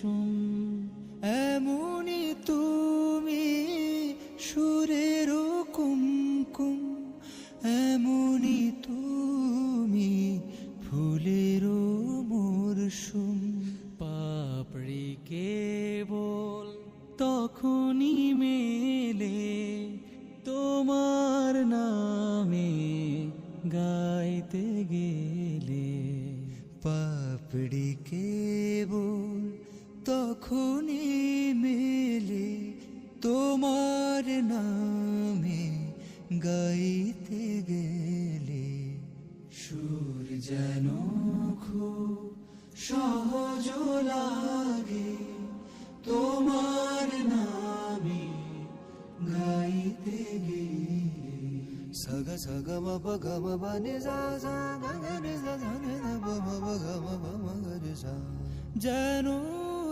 টুম। এমনি তুমি সুরের কুমকুম, এমনি তুমি ফুলের মরশুম। পাপড়ি কেবল তখনই মেলে তোমার নামে গাইতে গেলে। পাপড়ি কেবল তখনই মেলে তোমার নামে গাইতে গেলে। সুর যেন খুব সহজ লাগে তোমার নামে গাইতে গেলে। সাগা সাগা মা পা গা মা পা নি সা সা গা গা নি সা সা নি সা পা মা পা গা মা পা মা গা রে সা। যেন